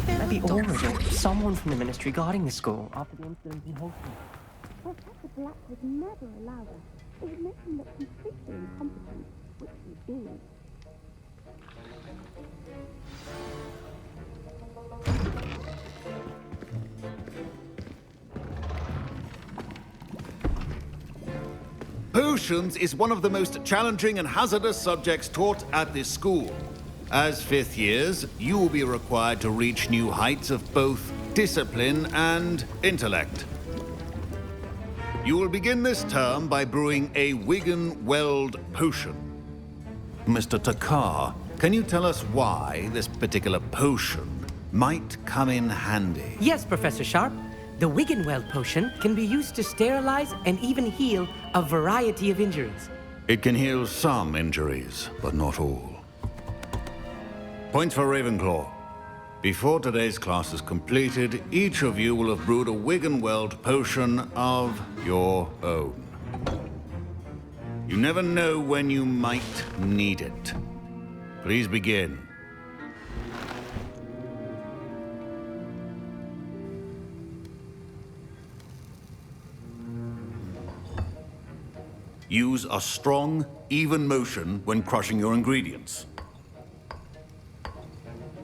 Maybe Aurors or someone from the ministry guarding the school after the incident in Hogwarts. Professor Black would never allow that. It would make him look completely incompetent, which he do. Potions is one of the most challenging and hazardous subjects taught at this school. As fifth years, you will be required to reach new heights of both discipline and intellect. You will begin this term by brewing a Wigan-Weld potion. Mr. Takar, can you tell us why this particular potion might come in handy? Yes, Professor Sharp. The Wigan-Weld potion can be used to sterilize and even heal a variety of injuries. It can heal some injuries, but not all. Points for Ravenclaw. Before today's class is completed, each of you will have brewed a Wigan-Weld potion of your own. You never know when you might need it. Please begin. Use a strong, even motion when crushing your ingredients.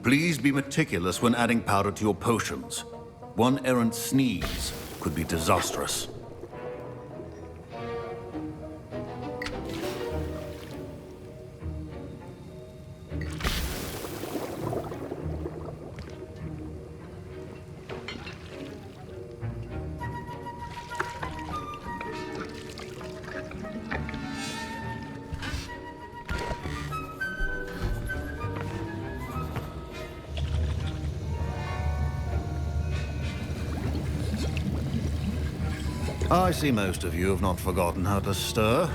Please be meticulous when adding powder to your potions. One errant sneeze could be disastrous. I see most of you have not forgotten how to stir.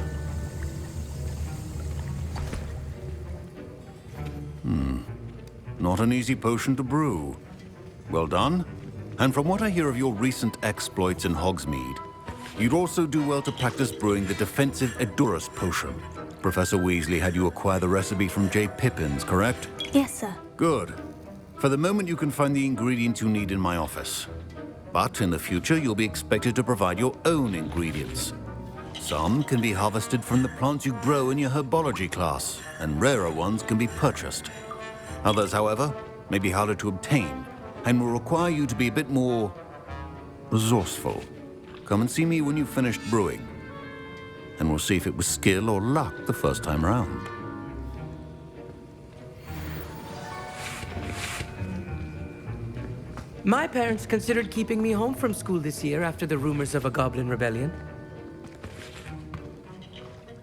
Not an easy potion to brew. Well done. And from what I hear of your recent exploits in Hogsmeade, you'd also do well to practice brewing the defensive Edurus potion. Professor Weasley had you acquire the recipe from J. Pippin's, correct? Yes, sir. Good. For the moment, you can find the ingredients you need in my office. But in the future, you'll be expected to provide your own ingredients. Some can be harvested from the plants you grow in your herbology class, and rarer ones can be purchased. Others, however, may be harder to obtain, and will require you to be a bit more resourceful. Come and see me when you've finished brewing, and we'll see if it was skill or luck the first time around. My parents considered keeping me home from school this year after the rumors of a goblin rebellion.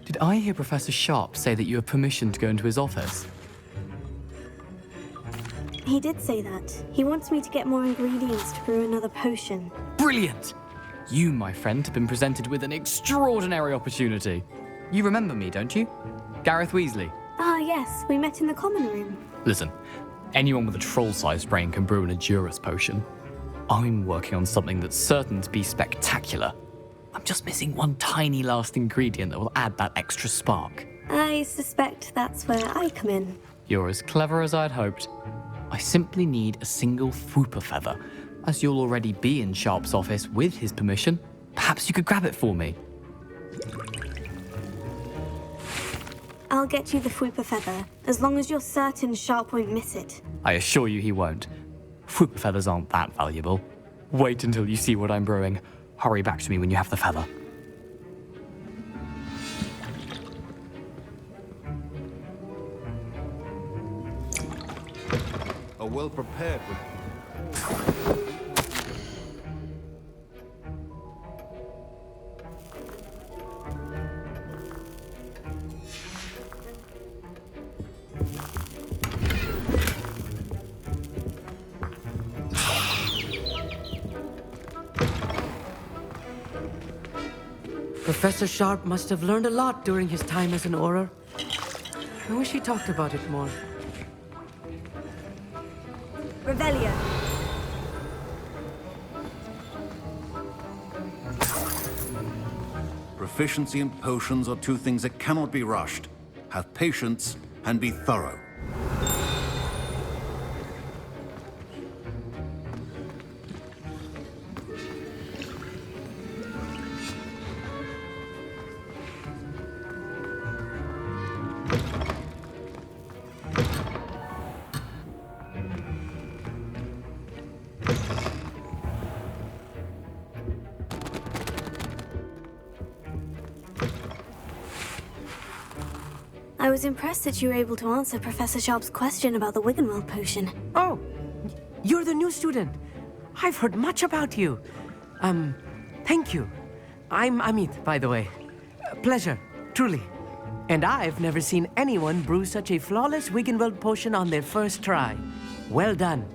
Did I hear Professor Sharp say that you have permission to go into his office? He did say that. He wants me to get more ingredients to brew another potion. Brilliant! You, my friend, have been presented with an extraordinary opportunity. You remember me, don't you? Gareth Weasley. Ah, yes. We met in the common room. Listen, anyone with a troll-sized brain can brew an Edurus potion. I'm working on something that's certain to be spectacular. I'm just missing one tiny last ingredient that will add that extra spark. I suspect that's where I come in. You're as clever as I'd hoped. I simply need a single Fwooper feather. As you'll already be in Sharp's office with his permission, perhaps you could grab it for me. I'll get you the Fwooper feather, as long as you're certain Sharp won't miss it. I assure you he won't. Fwooper feathers aren't that valuable. Wait until you see what I'm brewing. Hurry back to me when you have the feather. Are well prepared with... Professor Sharp must have learned a lot during his time as an Auror. I wish he talked about it more. Revelio. Proficiency and potions are two things that cannot be rushed. Have patience and be thorough. I was impressed that you were able to answer Professor Sharp's question about the Wiggenweld potion. Oh, you're the new student. I've heard much about you. Thank you. I'm Amit, by the way. Pleasure, truly. And I've never seen anyone brew such a flawless Wiggenweld potion on their first try. Well done.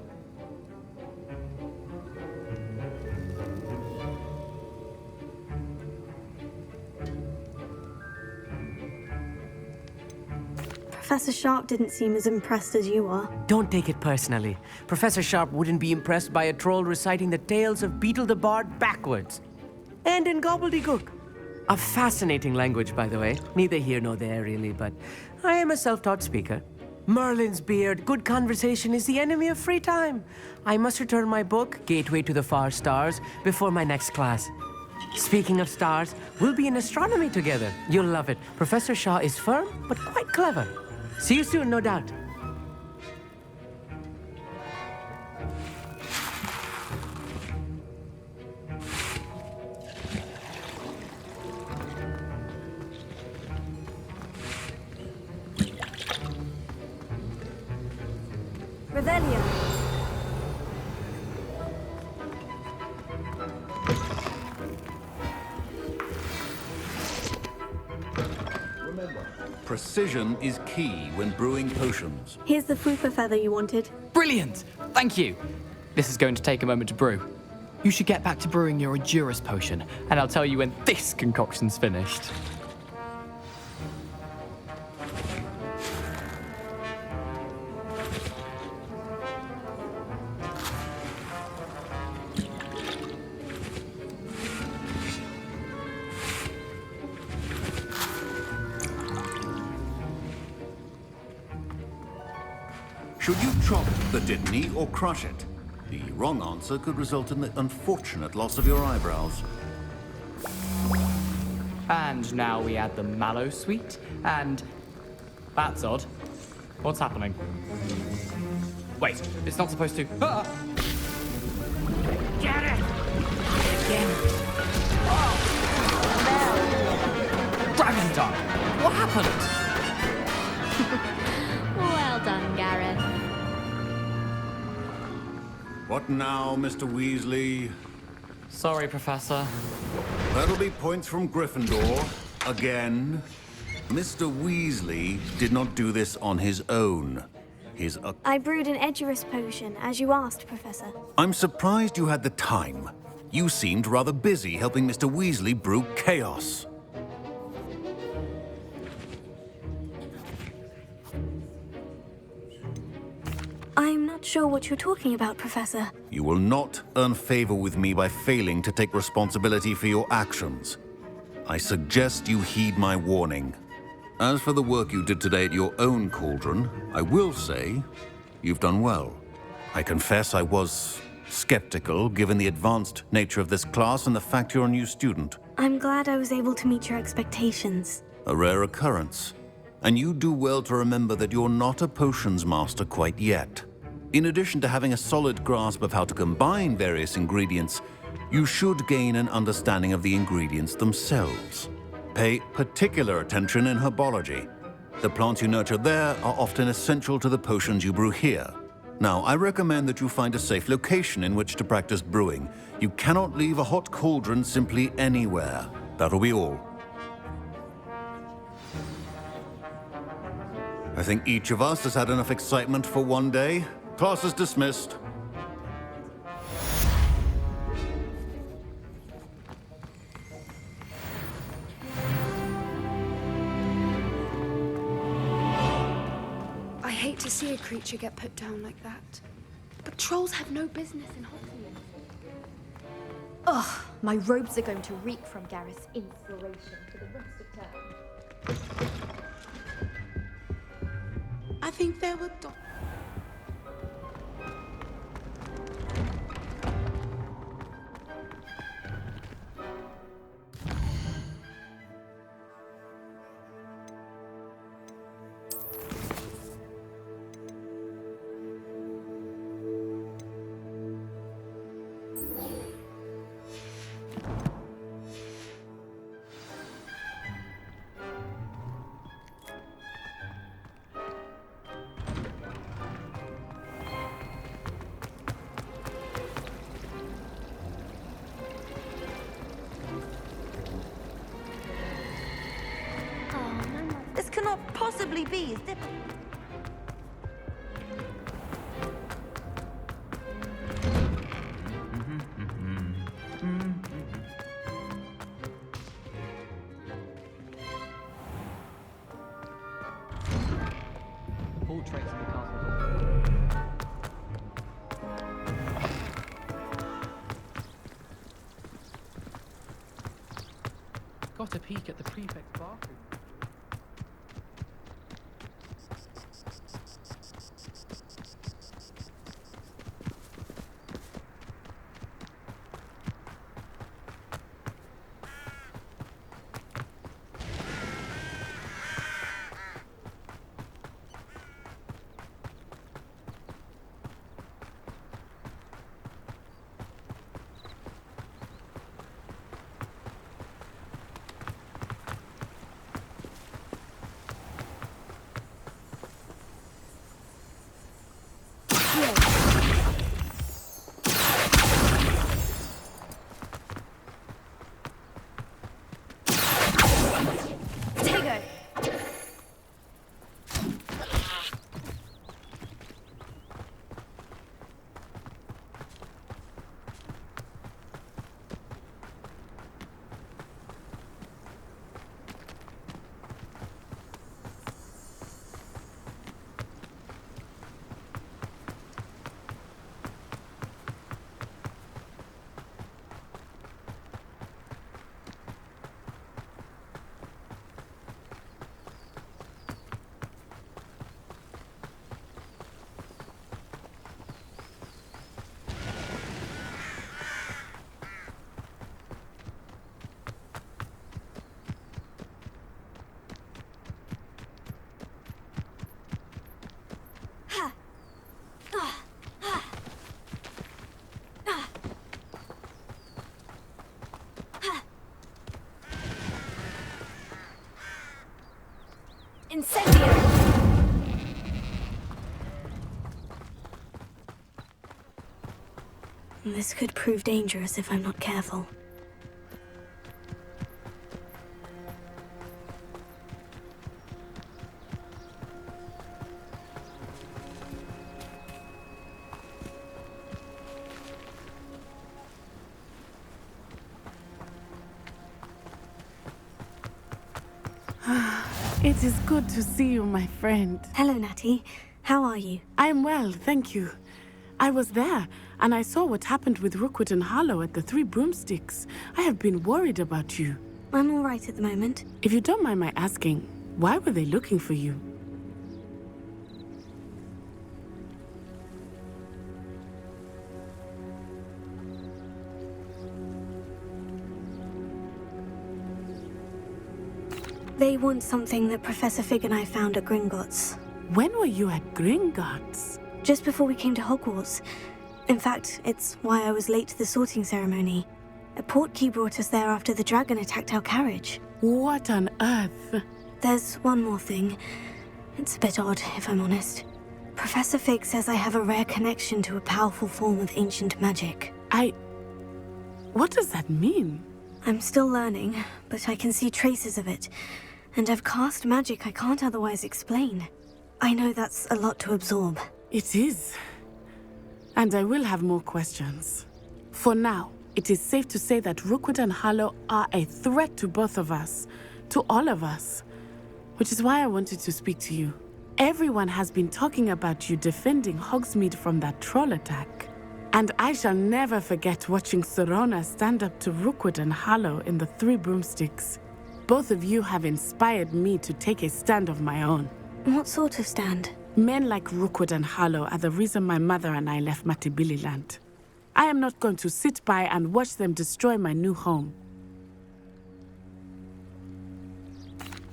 Professor Sharp didn't seem as impressed as you are. Don't take it personally. Professor Sharp wouldn't be impressed by a troll reciting the tales of Beetle the Bard backwards. And in gobbledygook. A fascinating language, by the way. Neither here nor there, really, but I am a self-taught speaker. Merlin's beard, good conversation is the enemy of free time. I must return my book, Gateway to the Far Stars, before my next class. Speaking of stars, we'll be in astronomy together. You'll love it. Professor Shaw is firm, but quite clever. See you soon, no doubt. Revelio. Precision is key when brewing potions. Here's the fupa feather you wanted. Brilliant! Thank you! This is going to take a moment to brew. You should get back to brewing your Edurus potion, and I'll tell you when this concoction's finished. Should you chop the Dittany or crush it? The wrong answer could result in the unfortunate loss of your eyebrows. And now we add the mallow sweet, and... That's odd. What's happening? Wait, it's not supposed to... Ah! Get it! Again. Dragon Tongue! What happened? Well done, Gareth. What now, Mr. Weasley? Sorry, Professor. That'll be points from Gryffindor. Again. Mr. Weasley did not do this on his own. I brewed an Edurus potion, as you asked, Professor. I'm surprised you had the time. You seemed rather busy helping Mr. Weasley brew chaos. I'm not sure what you're talking about, Professor. You will not earn favor with me by failing to take responsibility for your actions. I suggest you heed my warning. As for the work you did today at your own cauldron, I will say you've done well. I confess I was skeptical given the advanced nature of this class and the fact you're a new student. I'm glad I was able to meet your expectations. A rare occurrence. And you do well to remember that you're not a potions master quite yet. In addition to having a solid grasp of how to combine various ingredients, you should gain an understanding of the ingredients themselves. Pay particular attention in herbology. The plants you nurture there are often essential to the potions you brew here. Now, I recommend that you find a safe location in which to practice brewing. You cannot leave a hot cauldron simply anywhere. That'll be all. I think each of us has had enough excitement for one day. Class is dismissed. I hate to see a creature get put down like that. But trolls have no business in Hogwarts. Ugh, my robes are going to reek from Gareth's inspiration for the rest of term. I think there were possibly be? Is there... Portraits in the castle. Got a peek at the prefect's bathroom. Incendiary! This could prove dangerous if I'm not careful. It is good to see you, my friend. Hello, Natty. How are you? I'm well, thank you. I was there, and I saw what happened with Rookwood and Harlow at the Three Broomsticks. I have been worried about you. I'm all right at the moment. If you don't mind my asking, why were they looking for you? They want something that Professor Fig and I found at Gringotts. When were you at Gringotts? Just before we came to Hogwarts. In fact, it's why I was late to the sorting ceremony. A portkey brought us there after the dragon attacked our carriage. What on earth? There's one more thing. It's a bit odd, if I'm honest. Professor Fig says I have a rare connection to a powerful form of ancient magic. What does that mean? I'm still learning, but I can see traces of it. And I've cast magic I can't otherwise explain. I know that's a lot to absorb. It is. And I will have more questions. For now, it is safe to say that Rookwood and Harlow are a threat to both of us. To all of us. Which is why I wanted to speak to you. Everyone has been talking about you defending Hogsmeade from that troll attack. And I shall never forget watching Serona stand up to Rookwood and Harlow in the Three Broomsticks. Both of you have inspired me to take a stand of my own. What sort of stand? Men like Rookwood and Harlow are the reason my mother and I left Matibililand. I am not going to sit by and watch them destroy my new home.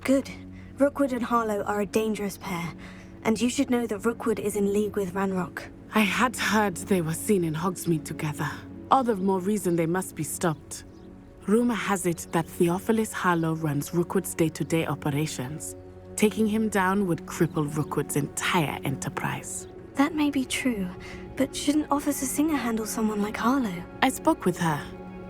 Good. Rookwood and Harlow are a dangerous pair, and you should know that Rookwood is in league with Ranrock. I had heard they were seen in Hogsmeade together. All the more reason they must be stopped. Rumor has it that Theophilus Harlow runs Rookwood's day-to-day operations. Taking him down would cripple Rookwood's entire enterprise. That may be true, but shouldn't Officer Singer handle someone like Harlow? I spoke with her.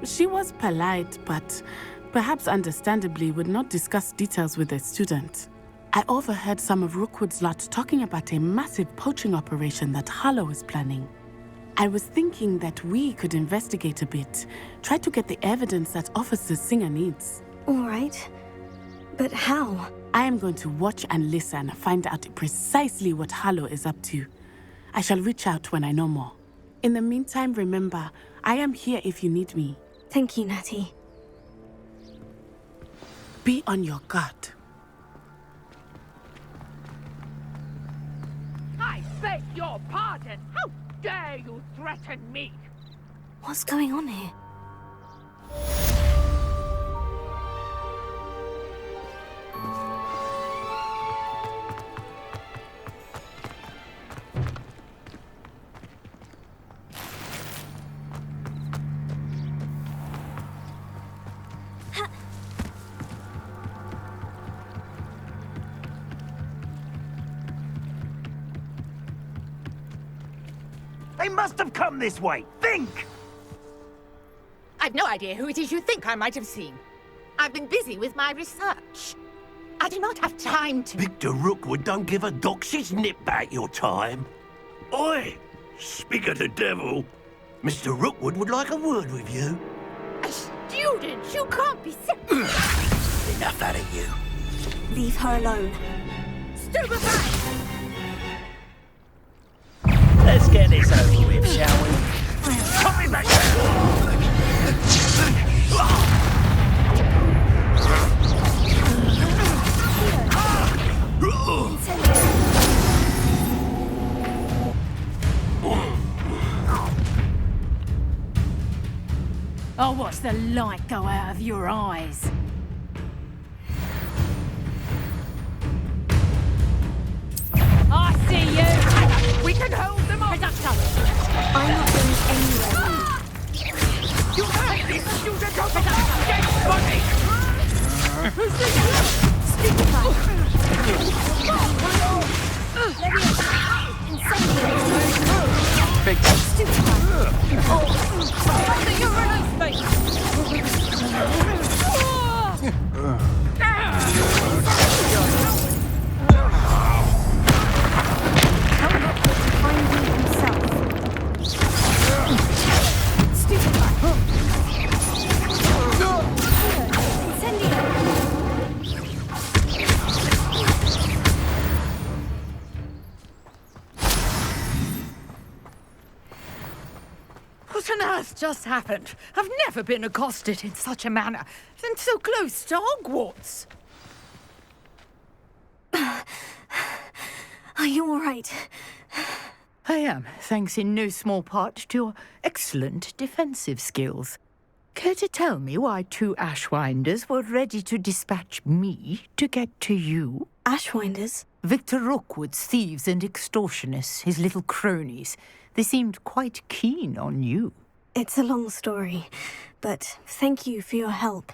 She was polite, but perhaps understandably would not discuss details with a student. I overheard some of Rookwood's lot talking about a massive poaching operation that Harlow is planning. I was thinking that we could investigate a bit, try to get the evidence that Officer Singer needs. All right. But how? I am going to watch and listen, find out precisely what Harlow is up to. I shall reach out when I know more. In the meantime, remember, I am here if you need me. Thank you, Natty. Be on your guard. I beg your pardon! How dare you threaten me? What's going on here? They must have come this way. Think! I've no idea who it is you think I might have seen. I've been busy with my research. I do not have time to... Victor Rookwood don't give a doxy's nip back your time. Oi! Speak of the devil. Mr. Rookwood would like a word with you. A student? You can't be sick. Enough out of you. Leave her alone. Stupefy! Let's get this over with, shall we? Coming back down! I'll watch the light go out of your eyes. I see you! We can hold them off! I'm not going anywhere. You hate this student of the dead body! Big You release me! What on earth just happened? I've never been accosted in such a manner, and so close to Hogwarts. Are you all right? I am, thanks in no small part to your excellent defensive skills. Care to tell me why two Ashwinders were ready to dispatch me to get to you? Ashwinders? Victor Rookwood's thieves and extortionists, his little cronies. They seemed quite keen on you. It's a long story, but thank you for your help.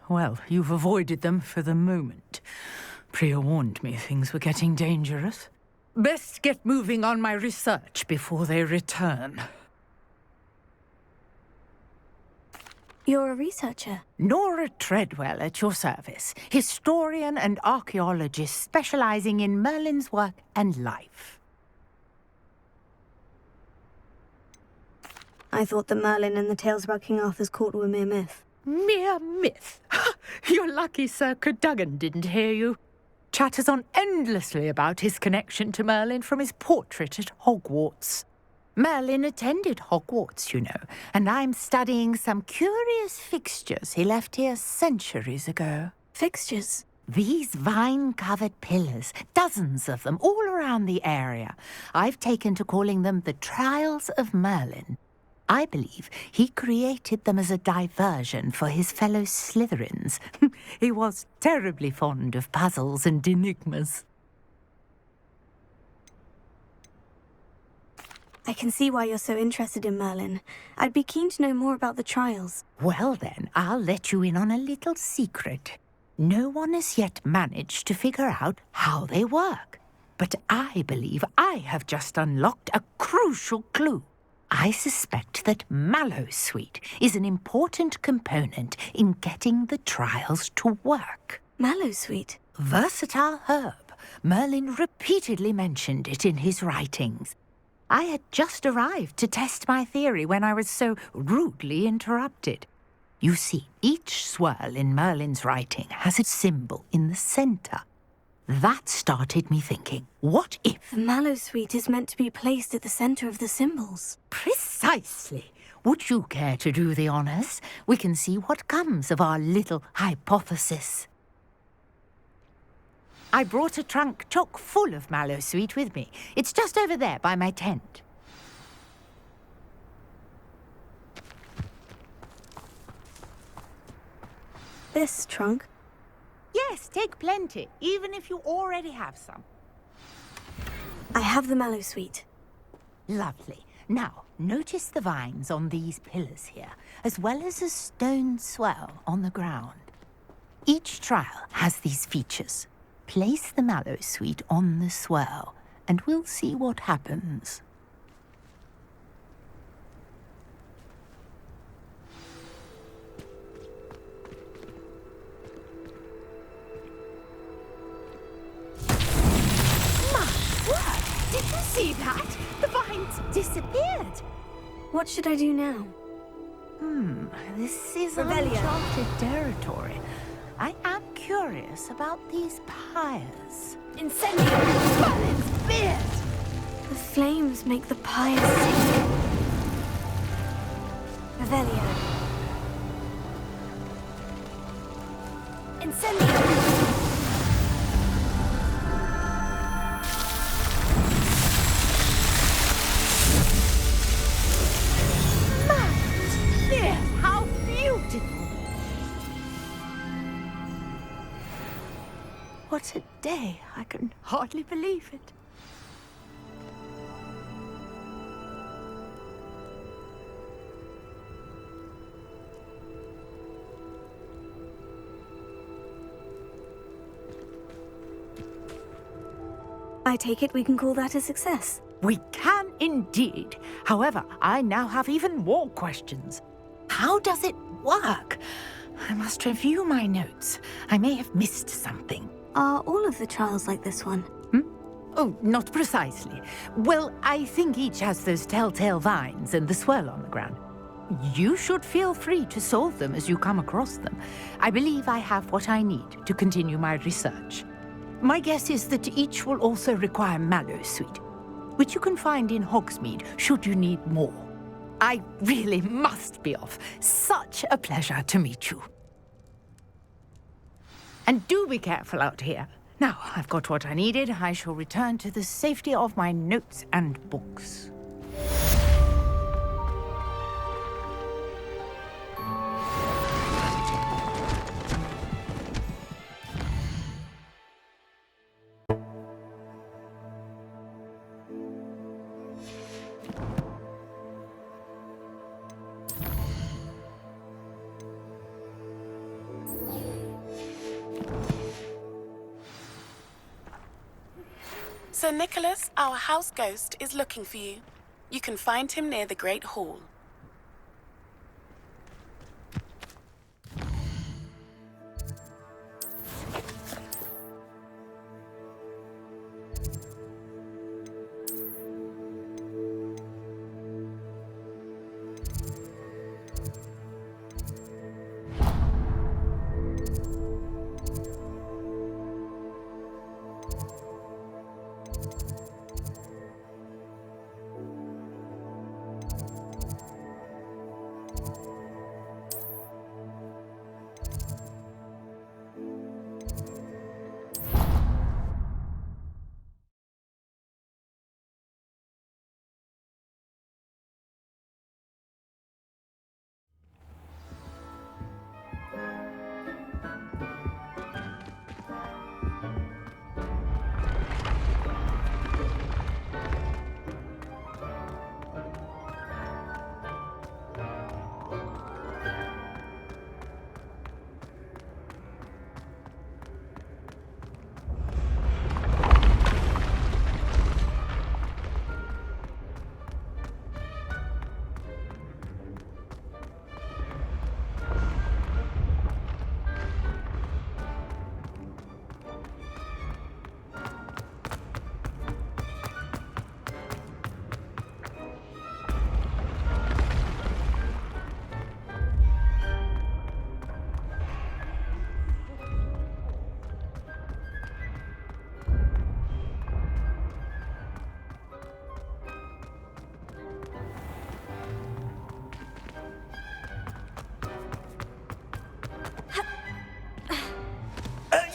Well, you've avoided them for the moment. Priya warned me things were getting dangerous. Best get moving on my research before they return. You're a researcher? Nora Treadwell at your service. Historian and archaeologist specializing in Merlin's work and life. I thought that Merlin and the tales about King Arthur's court were mere myth. Mere myth? You're lucky Sir Cadogan didn't hear you. Chatters on endlessly about his connection to Merlin from his portrait at Hogwarts. Merlin attended Hogwarts, you know, and I'm studying some curious fixtures he left here centuries ago. Fixtures? These vine-covered pillars, dozens of them, all around the area. I've taken to calling them the Trials of Merlin. I believe he created them as a diversion for his fellow Slytherins. He was terribly fond of puzzles and enigmas. I can see why you're so interested in Merlin. I'd be keen to know more about the trials. Well then, I'll let you in on a little secret. No one has yet managed to figure out how they work. But I believe I have just unlocked a crucial clue. I suspect that Mallowsweet is an important component in getting the trials to work. Mallowsweet? versatile herb. Merlin repeatedly mentioned it in his writings. I had just arrived to test my theory when I was so rudely interrupted. You see, each swirl in Merlin's writing has a symbol in the center. That started me thinking, what if... The mallow sweet is meant to be placed at the center of the symbols. Precisely. Would you care to do the honors? We can see what comes of our little hypothesis. I brought a trunk chock full of mallow sweet with me. It's just over there by my tent. This trunk? Yes, take plenty, even if you already have some. I have the mallow sweet. Lovely. Now, notice the vines on these pillars here, as well as a stone swell on the ground. Each trial has these features. Place the mallow sweet on the swell, and we'll see what happens. Did you see that? The vines disappeared. What should I do now? This is Rebellion. uncharted territory. I am curious about these pyres. Incendio! Merlin's beard! The flames make the pyre sing. Revelio. Incendio! How beautiful! What a day! I can hardly believe it. I take it we can call that a success. We can indeed. However, I now have even more questions. How does it work? I must review my notes. I may have missed something. Are all of the trials like this one? Oh, not precisely. Well, I think each has those telltale vines and the swirl on the ground. You should feel free to solve them as you come across them. I believe I have what I need to continue my research. My guess is that each will also require mallow sweet, which you can find in Hogsmeade should you need more. I really must be off. Such a pleasure to meet you. And do be careful out here. Now, I've got what I needed. I shall return to the safety of my notes and books. Sir Nicholas, our house ghost, is looking for you. You can find him near the Great Hall.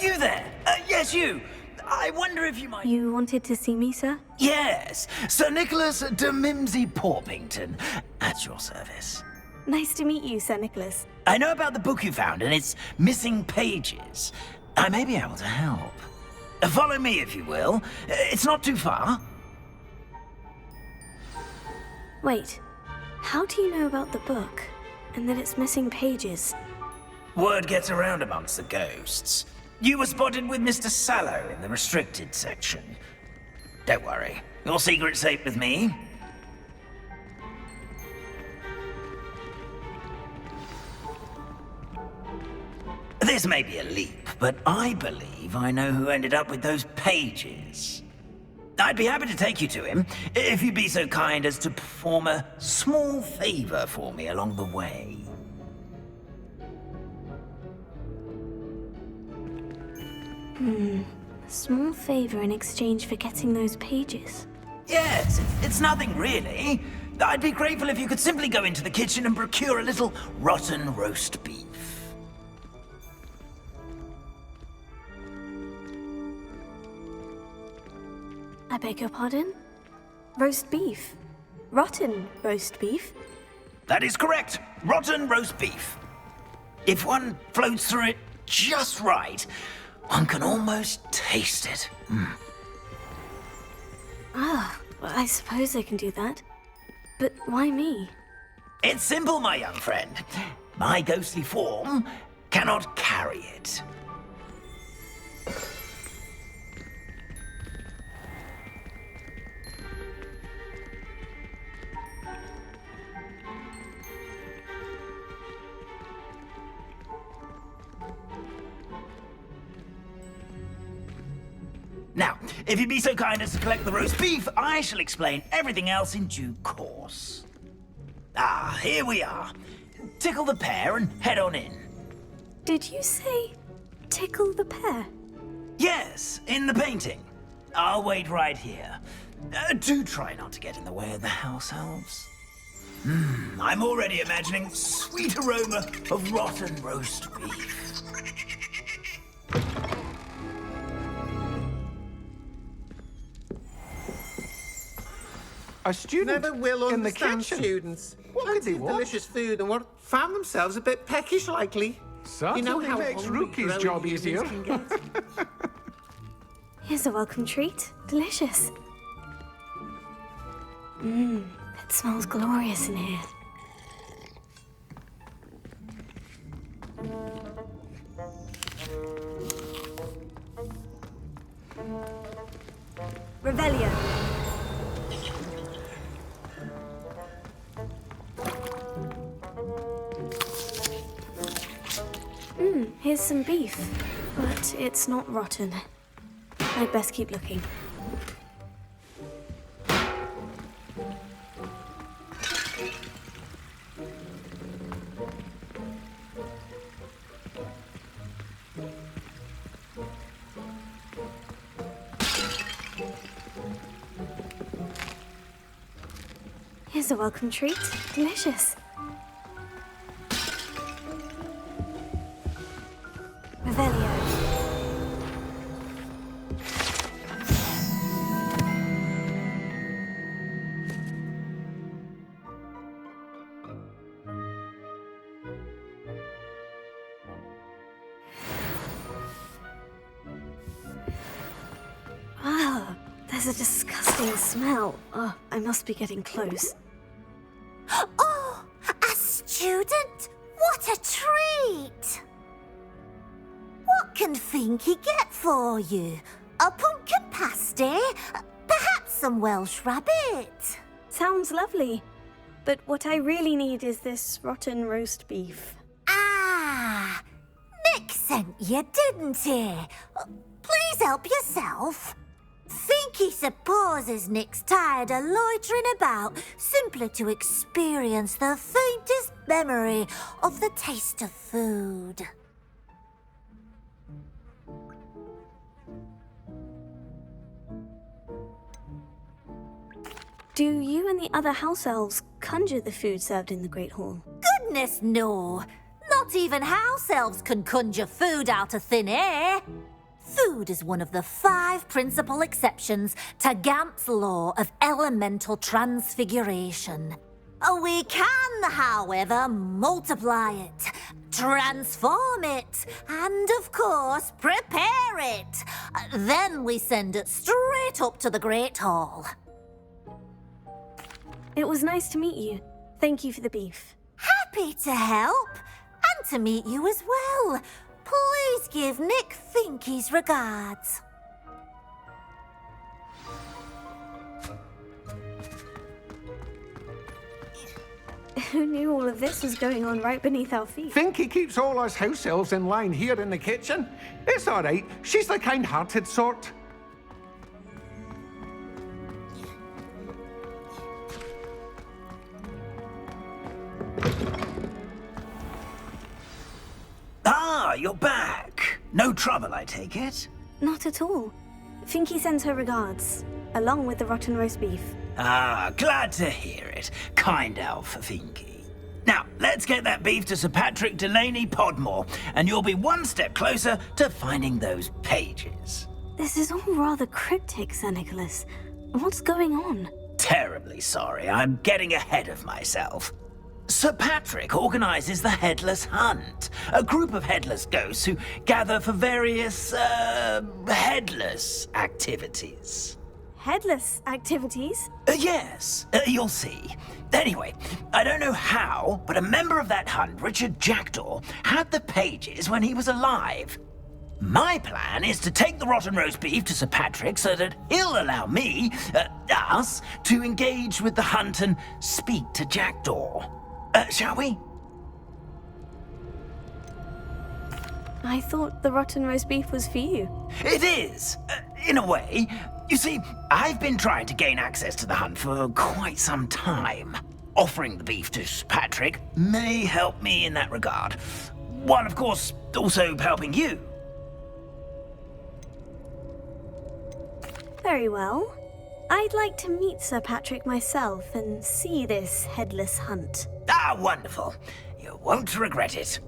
You there? Yes, you. I wonder if you might... You wanted to see me, sir? Yes, Sir Nicholas de Mimsy Porpington, at your service. Nice to meet you, Sir Nicholas. I know about the book you found and its missing pages. I may be able to help. Follow me, if you will. It's not too far. Wait, how do you know about the book? And that it's missing pages? Word gets around amongst the ghosts. You were spotted with Mr. Sallow in the restricted section. Don't worry, your secret's safe with me. This may be a leap, but I believe I know who ended up with those pages. I'd be happy to take you to him, if you'd be so kind as to perform a small favor for me along the way. A small favor in exchange for getting those pages. Yes, it's nothing really. I'd be grateful if you could simply go into the kitchen and procure a little rotten roast beef. I beg your pardon? Roast beef? Rotten roast beef? That is correct. Rotten roast beef. If one floats through it just right, one can almost taste it. Ah, well, I suppose I can do that. But why me? It's simple, my young friend. My ghostly form cannot carry it. Now, if you'd be so kind as to collect the roast beef, I shall explain everything else in due course. Ah, here we are. Tickle the pear and head on in. Did you say tickle the pear? Yes, in the painting. I'll wait right here. Do try not to get in the way of the house elves. I'm already imagining sweet aroma of rotten roast beef. A student Never will in the understand kitchen. students. What could they Plenty of want? delicious food and what found themselves a bit peckish likely. Certainly makes hungry Rookie's growing job humans easier. can get. Here's a welcome treat. Delicious. It smells glorious in here. Revelio. Here's some beef, but it's not rotten. I'd best keep looking. Here's a welcome treat. Delicious. Revelio. Ah, there's a disgusting smell. Oh, I must be getting close. Oh, a student? What a treat! What can Finky get for you? A pumpkin pasty? Perhaps some Welsh rabbit? Sounds lovely. But what I really need is this rotten roast beef. Ah, Nick sent you, didn't he? Please help yourself. Finky supposes Nick's tired of loitering about, simply to experience the faintest memory of the taste of food. Do you and the other house elves conjure the food served in the Great Hall? Goodness, no. Not even house elves can conjure food out of thin air. Food is one of the 5 principal exceptions to Gamp's law of elemental transfiguration. We can, however, multiply it, transform it, and of course, prepare it. Then we send it straight up to the Great Hall. It was nice to meet you. Thank you for the beef. Happy to help, and to meet you as well. Please give Nick Finky's regards. Who knew all of this was going on right beneath our feet? Finky keeps all us house elves in line here in the kitchen. It's all right. She's the kind-hearted sort. Ah, you're back. No trouble, I take it? Not at all. Finky sends her regards, along with the rotten roast beef. Ah, glad to hear it. Kind elf, Finky. Now, let's get that beef to Sir Patrick Delaney Podmore, and you'll be one step closer to finding those pages. This is all rather cryptic, Sir Nicholas. What's going on? Terribly sorry, I'm getting ahead of myself. Sir Patrick organises the Headless Hunt, a group of headless ghosts who gather for various, headless activities. Headless activities? Yes, you'll see. Anyway, I don't know how, but a member of that hunt, Richard Jackdaw, had the pages when he was alive. My plan is to take the rotten roast beef to Sir Patrick so that he'll allow me, us, to engage with the hunt and speak to Jackdaw. Shall we? I thought the rotten roast beef was for you. It is, in a way. You see, I've been trying to gain access to the hunt for quite some time. Offering the beef to Sir Patrick may help me in that regard. While, of course, also helping you. Very well. I'd like to meet Sir Patrick myself and see this headless hunt. Ah, wonderful. You won't regret it.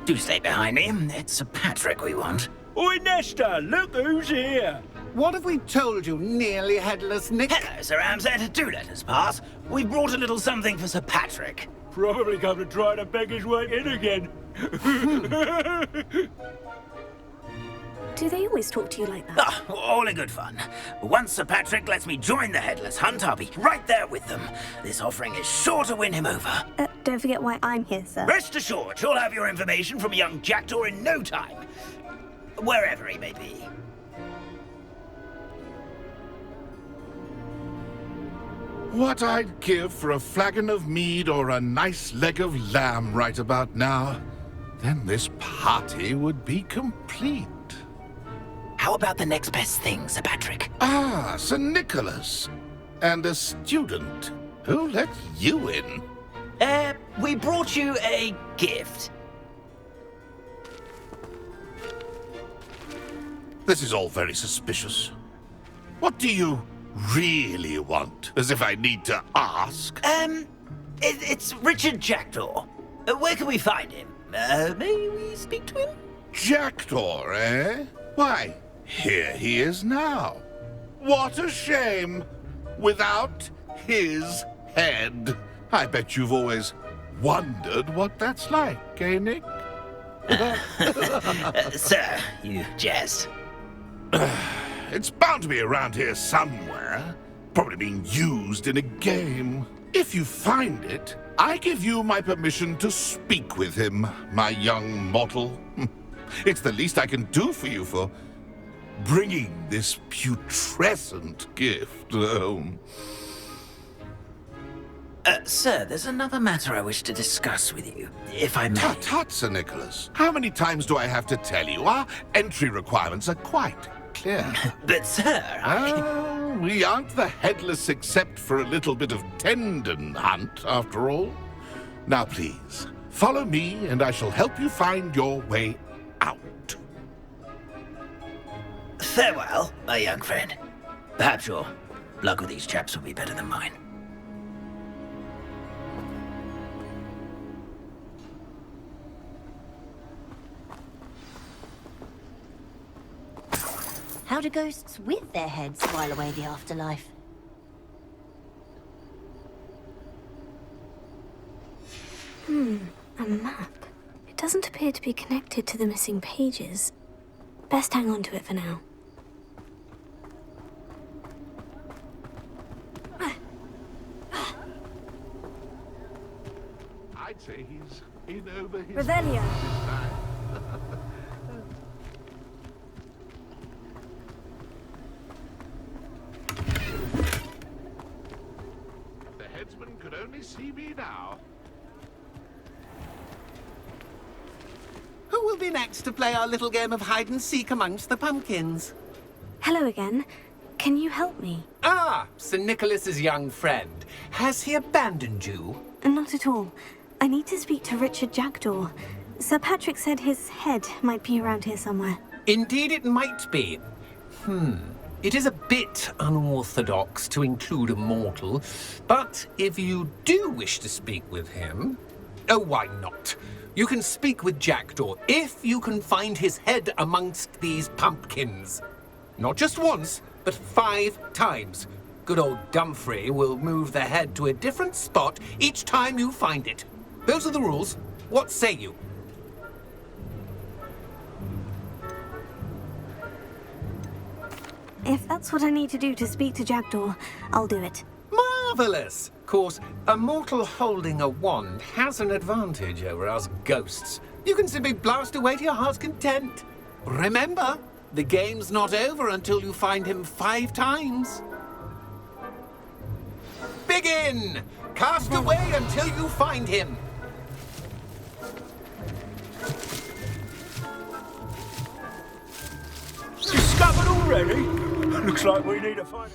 Do stay behind me. It's Sir Patrick we want. Oi, Nesta, look who's here. What have we told you, nearly headless Nick? Hello, Sir Ramsed. Do let us pass. We've brought a little something for Sir Patrick. Probably come to try to beg his way in again. Do they always talk to you like that? Ah, all in good fun. Once Sir Patrick lets me join the Headless Hunt, I'll be right there with them. This offering is sure to win him over. Don't forget why I'm here, sir. Rest assured, you'll have your information from young Jackdaw in no time. Wherever he may be. What I'd give for a flagon of mead or a nice leg of lamb right about now. Then this party would be complete. How about the next best thing, Sir Patrick? Ah, Sir Nicholas. And a student. Who let you in? We brought you a gift. This is all very suspicious. What do you really want? As if I need to ask. It's Richard Jackdaw. Where can we find him? May we speak to him? Jackdaw, eh? Why, here he is now. What a shame. Without his head. I bet you've always wondered what that's like, eh, Nick? Sir, you jest. It's bound to be around here somewhere. Probably being used in a game. If you find it, I give you my permission to speak with him, my young mortal. It's the least I can do for you for bringing this putrescent gift home. Sir, there's another matter I wish to discuss with you, if I may. Tut, tut, Sir Nicholas. How many times do I have to tell you? Our entry requirements are quite clear. But, sir, we aren't the headless except for a little bit of tendon hunt, after all. Now, please, follow me, and I shall help you find your way out. Farewell, my young friend. Perhaps your luck with these chaps will be better than mine. How do ghosts with their heads while away the afterlife? A map. It doesn't appear to be connected to the missing pages. Best hang on to it for now. I'd say he's in over his Revelio. this time. The headsman could only see me now. Who will be next to play our little game of hide and seek amongst the pumpkins? Hello again. Can you help me? Ah, Sir Nicholas's young friend. Has he abandoned you? Not at all. I need to speak to Richard Jackdaw. Sir Patrick said his head might be around here somewhere. Indeed it might be. It is a bit unorthodox to include a mortal, but if you do wish to speak with him... Oh, why not? You can speak with Jackdaw if you can find his head amongst these pumpkins. Not just once, but 5 times. Good old Dumfrey will move the head to a different spot each time you find it. Those are the rules. What say you? If that's what I need to do to speak to Jackdaw, I'll do it. Marvellous! Of course, a mortal holding a wand has an advantage over us ghosts. You can simply blast away to your heart's content. Remember, the game's not over until you find him 5 times. Begin! Cast away until you find him. Discovered already? Looks like we need to find...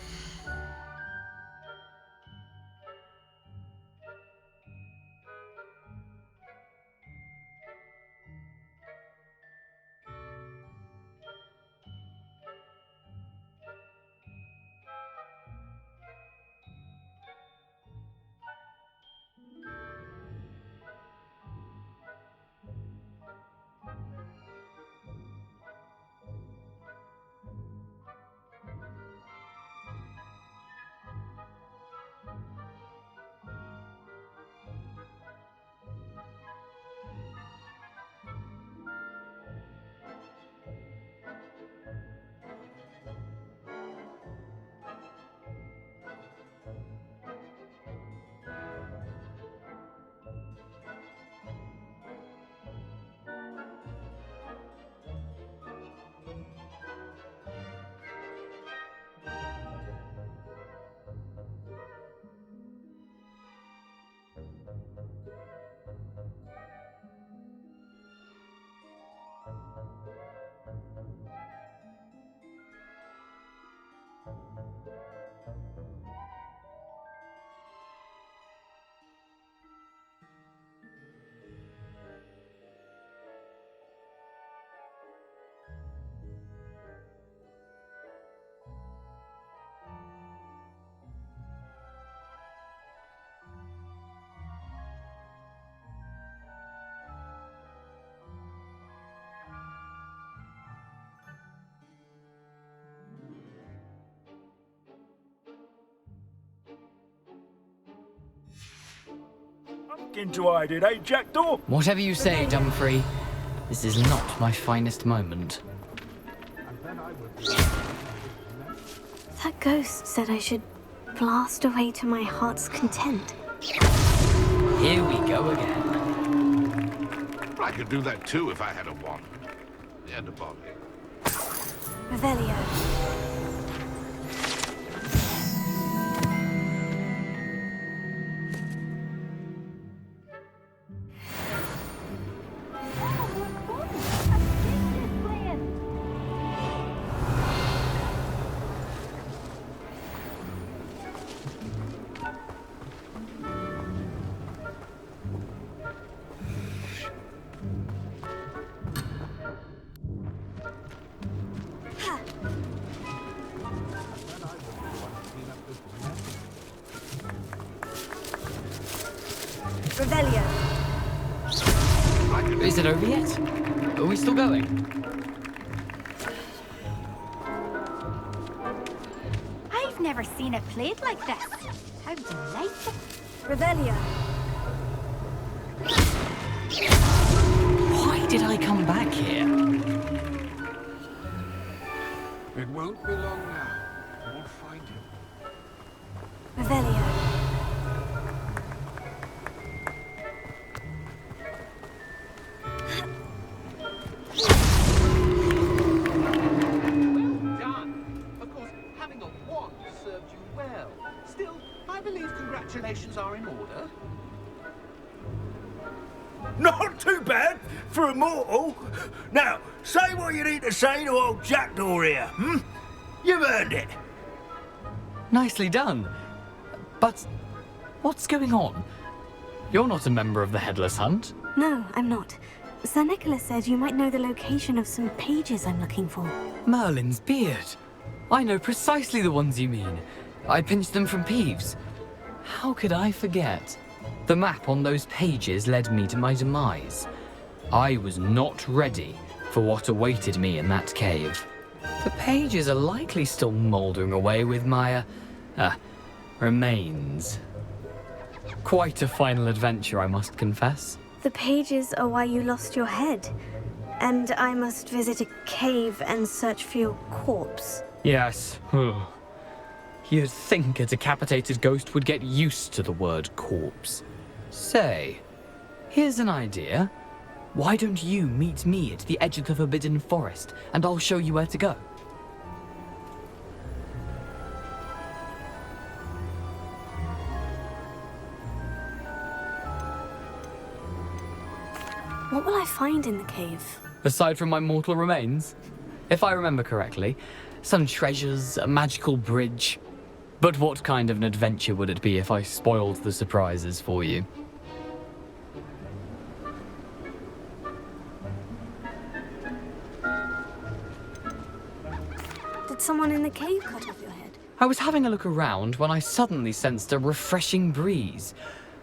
Into hide it, eh, Jackdaw? Whatever you say, Dumfrey. This is not my finest moment. That ghost said I should blast away to my heart's content. Here we go again. I could do that too if I had a wand. And a body. Revelio. Revelio. Is it over yet? Are we still going? I've never seen it played like this. How delightful. Revelio. Why did I come back here? It won't be long now. We'll find him. Revelio. Of course, having a wand served you well. Still, I believe congratulations are in order. Not too bad for a mortal. Now, say what you need to say to old Jackdaw here, hmm? You've earned it. Nicely done. But what's going on? You're not a member of the Headless Hunt. No, I'm not. Sir Nicholas said you might know the location of some pages I'm looking for. Merlin's beard. I know precisely the ones you mean. I pinched them from Peeves. How could I forget? The map on those pages led me to my demise. I was not ready for what awaited me in that cave. The pages are likely still mouldering away with my, remains. Quite a final adventure, I must confess. The pages are why you lost your head. And I must visit a cave and search for your corpse. Yes. You'd think a decapitated ghost would get used to the word corpse. Say, here's an idea. Why don't you meet me at the edge of the Forbidden Forest, and I'll show you where to go? What will I find in the cave? Aside from my mortal remains? If I remember correctly, some treasures, a magical bridge. But what kind of an adventure would it be if I spoiled the surprises for you? Did someone in the cave cut off your head? I was having a look around when I suddenly sensed a refreshing breeze,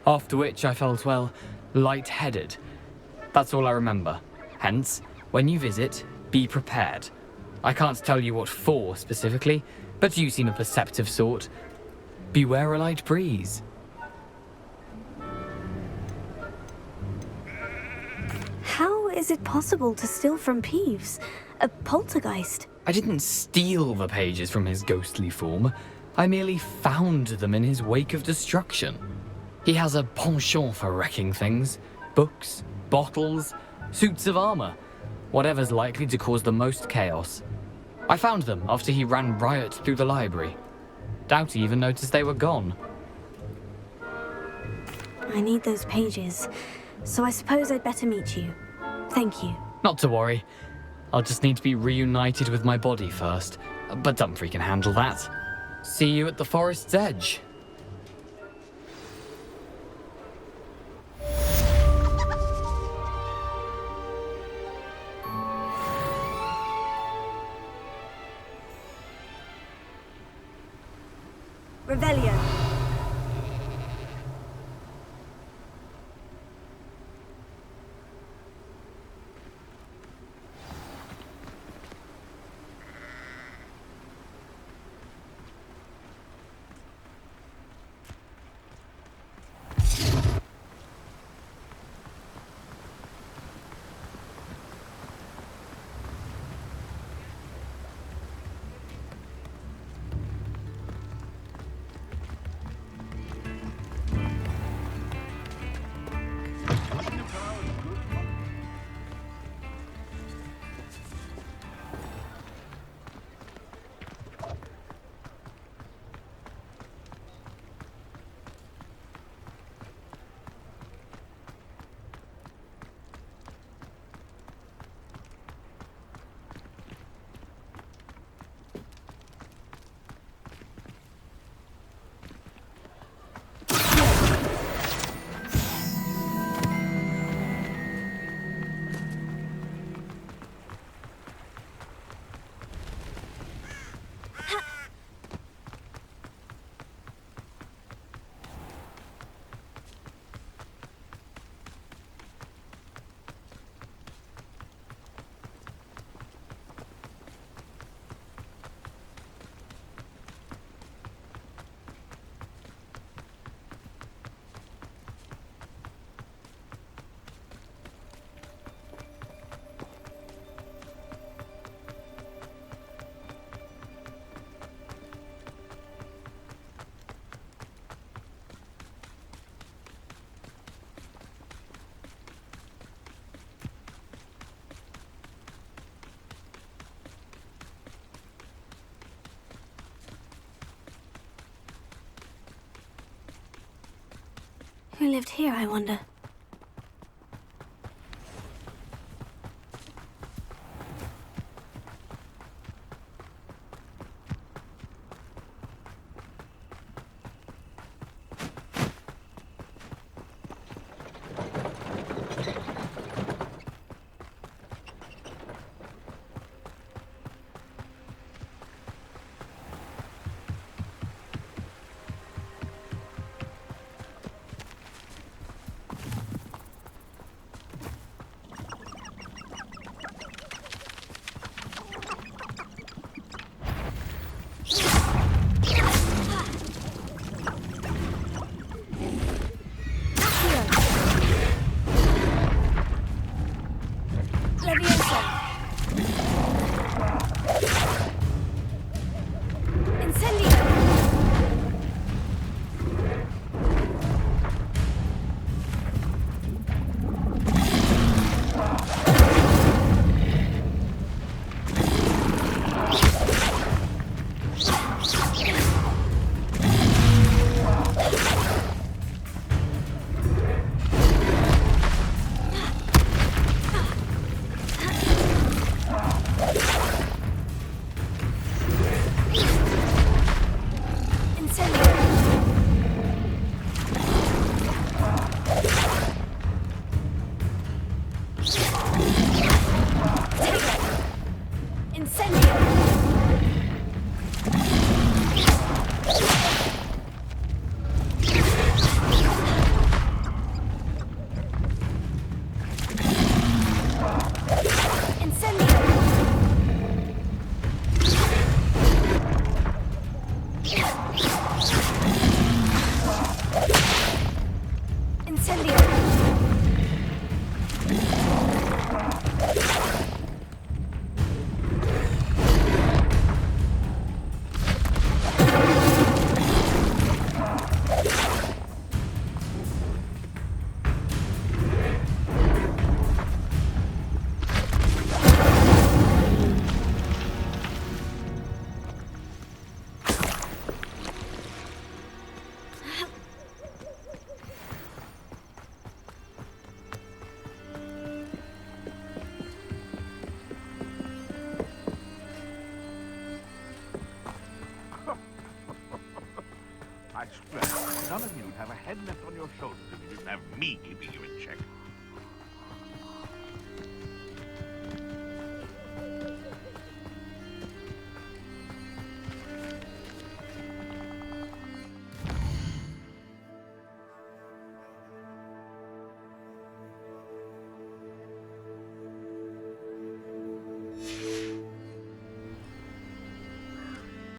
after which I felt, well, lightheaded. That's all I remember. Hence, when you visit, be prepared. I can't tell you what for specifically, but you seem a perceptive sort. Beware a light breeze. How is it possible to steal from Peeves? A poltergeist? I didn't steal the pages from his ghostly form. I merely found them in his wake of destruction. He has a penchant for wrecking things. Books, bottles, suits of armor. Whatever's likely to cause the most chaos. I found them after he ran riot through the library. Doubt he even noticed they were gone. I need those pages, so I suppose I'd better meet you. Thank you. Not to worry. I'll just need to be reunited with my body first. But Dumfrey can handle that. See you at the forest's edge. Revelio. I lived here, I wonder. I swear, none of you'd have a head left on your shoulders if you didn't have me keeping you in check.